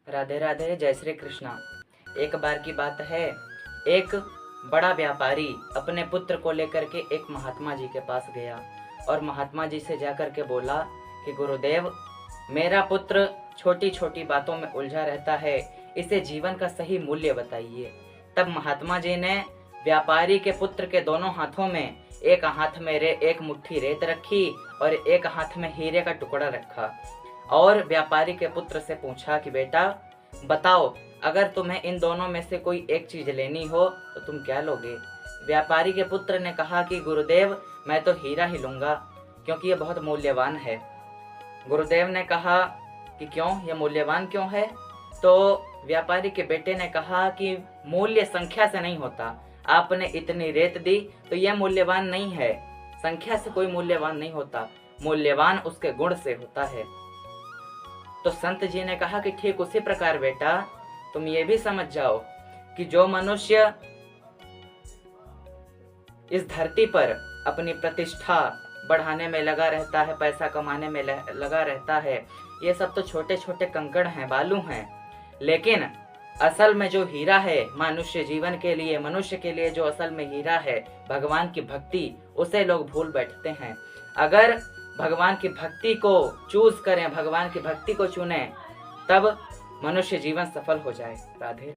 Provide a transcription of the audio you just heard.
राधे राधे, जय श्री कृष्णा। एक बार की बात है, एक बड़ा व्यापारी अपने पुत्र को लेकर के एक महात्मा जी के पास गया और महात्मा जी से जाकर के बोला कि गुरुदेव, मेरा पुत्र छोटी छोटी बातों में उलझा रहता है, इसे जीवन का सही मूल्य बताइए। तब महात्मा जी ने व्यापारी के पुत्र के दोनों हाथों में, एक हाथ में एक मुट्ठी रेत रखी और एक हाथ में हीरे का टुकड़ा रखा और व्यापारी के पुत्र से पूछा कि बेटा बताओ, अगर तुम्हें इन दोनों में से कोई एक चीज लेनी हो तो तुम क्या लोगे। व्यापारी के पुत्र ने कहा कि गुरुदेव, मैं तो हीरा ही लूंगा क्योंकि ये बहुत मूल्यवान है। गुरुदेव ने कहा कि क्यों, ये मूल्यवान क्यों है। तो व्यापारी के बेटे ने कहा कि मूल्य संख्या से नहीं होता, आपने इतनी रेत दी तो यह मूल्यवान नहीं है, संख्या से कोई मूल्यवान नहीं होता, मूल्यवान उसके गुण से होता है। तो संत जी ने कहा कि ठीक उसी प्रकार बेटा, तुम ये भी समझ जाओ कि जो मनुष्य इस धरती पर अपनी प्रतिष्ठा बढ़ाने में लगा रहता है, पैसा कमाने में लगा रहता है, ये सब तो छोटे छोटे कंकड़ हैं, बालू हैं, लेकिन असल में जो हीरा है मनुष्य जीवन के लिए, मनुष्य के लिए जो असल में हीरा है, भगवान की भक्ति, उसे लोग भूल बैठते हैं। अगर भगवान की भक्ति को चूज करें, भगवान की भक्ति को चुनें, तब मनुष्य जीवन सफल हो जाए। राधे।